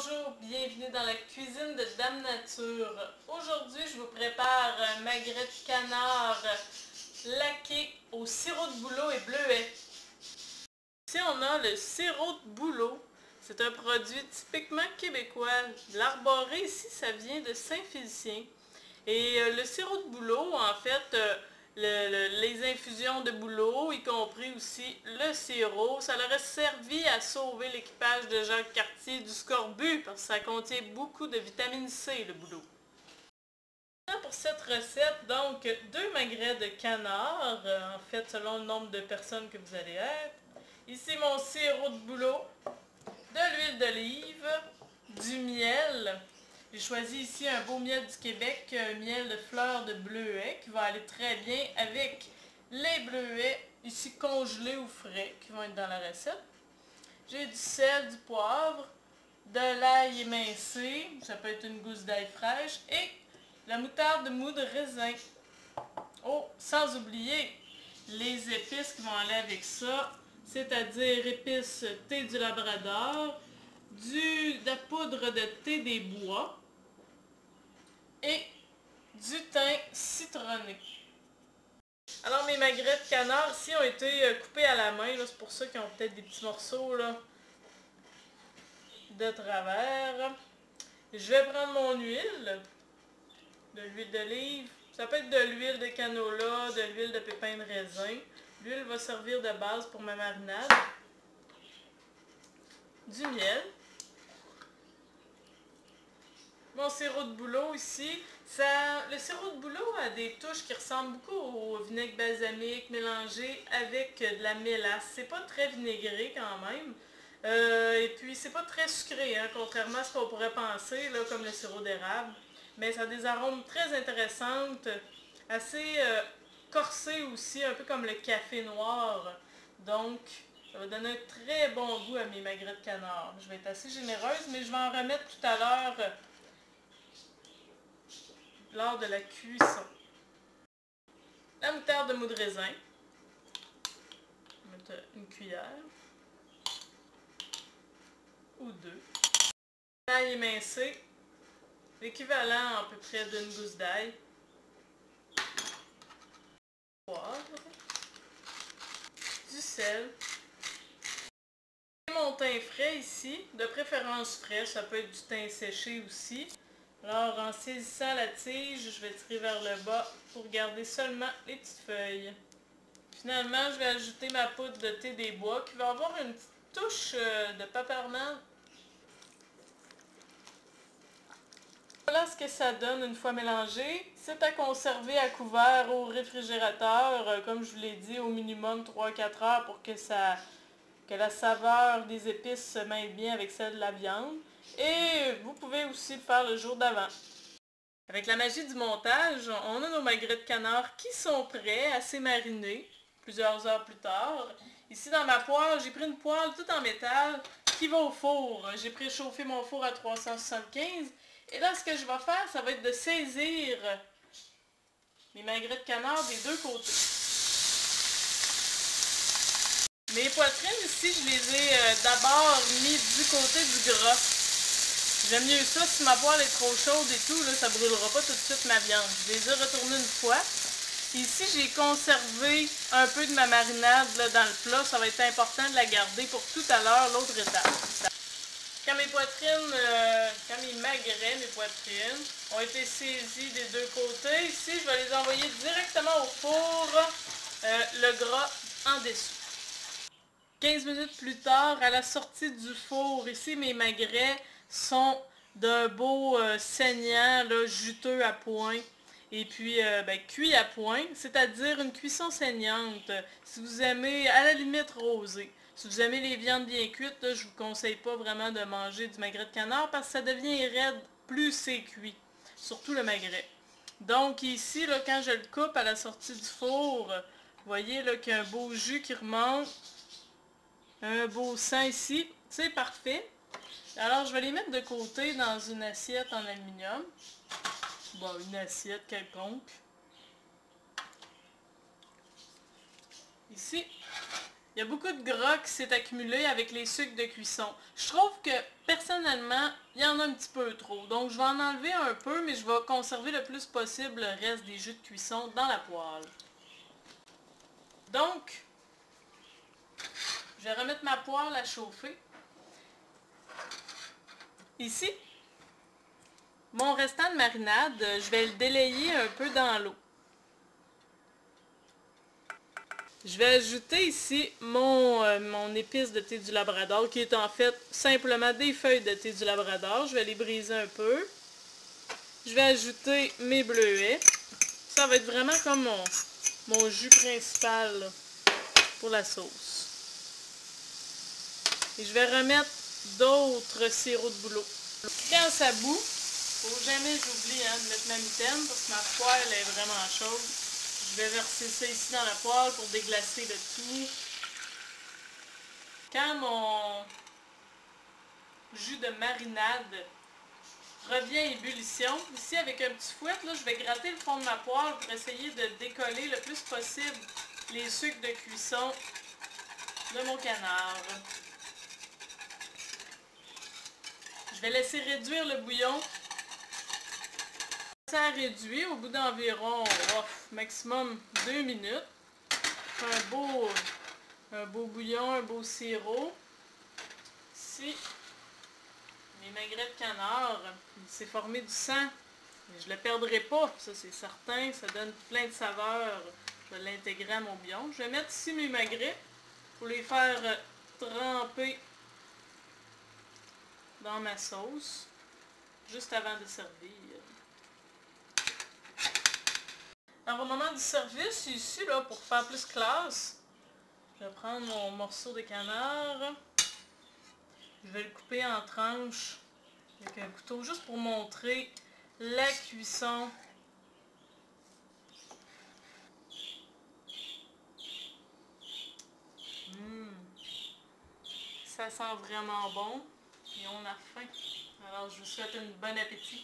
Bonjour, bienvenue dans la cuisine de Dame Nature. Aujourd'hui, je vous prépare un magret de canard laqué au sirop de bouleau et bleuet. Ici, on a le sirop de bouleau. C'est un produit typiquement québécois. L'arboré, ici, ça vient de Saint-Félicien. Et le sirop de bouleau, en fait, les infusions de bouleau, y compris aussi le sirop, ça leur a servi à sauver l'équipage de Jacques Cartier du scorbut, parce que ça contient beaucoup de vitamine C, le bouleau. Pour cette recette, donc, 2 magrets de canard, en fait, selon le nombre de personnes que vous allez être. Ici, mon sirop de bouleau, de l'huile d'olive, du miel. J'ai choisi ici un beau miel du Québec, un miel de fleurs de bleuet qui va aller très bien avec les bleuets ici congelés ou frais qui vont être dans la recette. J'ai du sel, du poivre, de l'ail émincé, ça peut être une gousse d'ail fraîche, et la moutarde mou de raisin. Oh, sans oublier les épices qui vont aller avec ça, c'est-à-dire épices thé du Labrador, de la poudre de thé des bois et du thym citronné. Alors mes magrets de canard ici ont été coupés à la main, c'est pour ça qu'ils ont peut-être des petits morceaux là, de travers. Je vais prendre mon huile, de l'huile d'olive, ça peut être de l'huile de canola, de l'huile de pépins de raisin. L'huile va servir de base pour ma marinade. Du miel. Mon sirop de bouleau ici, le sirop de bouleau a des touches qui ressemblent beaucoup au vinaigre balsamique mélangé avec de la mélasse. C'est pas très vinaigré quand même. Et puis c'est pas très sucré, hein, contrairement à ce qu'on pourrait penser, là, comme le sirop d'érable. Mais ça a des arômes très intéressantes, assez corsés aussi, un peu comme le café noir. Donc, ça va donner un très bon goût à mes magrets de canard. Je vais être assez généreuse, mais je vais en remettre tout à l'heure lors de la cuisson. La moutarde de mou de raisin. Je vais mettre une cuillère. Ou 2. L'ail émincé. L'équivalent à peu près d'une gousse d'ail. Poivre. Du sel. Et mon thym frais ici, de préférence frais, ça peut être du thym séché aussi. Alors, en saisissant la tige, je vais tirer vers le bas pour garder seulement les petites feuilles. Finalement, je vais ajouter ma poudre de thé des bois qui va avoir une petite touche de peppermint. Voilà ce que ça donne une fois mélangé. C'est à conserver à couvert au réfrigérateur, comme je vous l'ai dit, au minimum 3-4 heures pour que la saveur des épices se mêle bien avec celle de la viande. Et vous pouvez aussi le faire le jour d'avant. Avec la magie du montage, on a nos magrets de canard qui sont prêts, assez marinés, plusieurs heures plus tard. Ici dans ma poêle, j'ai pris une poêle toute en métal qui va au four. J'ai préchauffé mon four à 375. Et là, ce que je vais faire, ça va être de saisir mes magrets de canard des deux côtés. Mes poitrines ici, je les ai d'abord mis du côté du gras. J'aime mieux ça, si ma poêle est trop chaude et tout, là, ça ne brûlera pas tout de suite ma viande. Je les ai retournées une fois. Ici, j'ai conservé un peu de ma marinade là, dans le plat. Ça va être important de la garder pour tout à l'heure, l'autre étape. Quand mes magrets, mes poitrines, ont été saisis des deux côtés, ici, je vais les envoyer directement au four, le gras en dessous. 15 minutes plus tard, à la sortie du four, ici, mes magrets sont d'un beau saignant, là, juteux à point, et puis cuit à point, c'est-à-dire une cuisson saignante. Si vous aimez, à la limite, rosé. Si vous aimez les viandes bien cuites, là, je ne vous conseille pas vraiment de manger du magret de canard parce que ça devient raide plus c'est cuit, surtout le magret. Donc ici, là, quand je le coupe à la sortie du four, vous voyez qu'il y a un beau jus qui remonte. Un beau sang ici, c'est parfait. Alors je vais les mettre de côté dans une assiette en aluminium. Bon, une assiette quelconque. Ici, il y a beaucoup de gras qui s'est accumulé avec les sucres de cuisson. Je trouve que, personnellement, personnellement, il y en a un petit peu trop. Donc je vais en enlever un peu, mais je vais conserver le plus possible le reste des jus de cuisson dans la poêle. Donc, je vais remettre ma poêle à chauffer. Ici, mon restant de marinade, je vais le délayer un peu dans l'eau. Je vais ajouter ici mon épice de thé du Labrador, qui est en fait simplement des feuilles de thé du Labrador. Je vais les briser un peu. Je vais ajouter mes bleuets. Ça va être vraiment comme mon jus principal là, pour la sauce. Et je vais remettre d'autres sirops de bouleau. Quand ça bout, faut jamais j'oublie de mettre ma mitaine parce que ma poêle est vraiment chaude. Je vais verser ça ici dans la poêle pour déglacer le tout. Quand mon jus de marinade revient à ébullition, ici avec un petit fouet, là, je vais gratter le fond de ma poêle pour essayer de décoller le plus possible les sucres de cuisson de mon canard. Je vais laisser réduire le bouillon. Ça a réduit au bout d'environ maximum 2 minutes. Un beau bouillon, un beau sirop. Ici, mes magrets de canard, il s'est formé du sang. Mais je ne le perdrai pas, ça c'est certain. Ça donne plein de saveurs. Je vais l'intégrer à mon bouillon. Je vais mettre ici mes magrets pour les faire tremper dans ma sauce juste avant de servir. Alors au moment du service, ici, là, pour faire plus classe, je vais prendre mon morceau de canard. Je vais le couper en tranches avec un couteau, juste pour montrer la cuisson. Ça sent vraiment bon et on a faim. Alors je vous souhaite un bon appétit.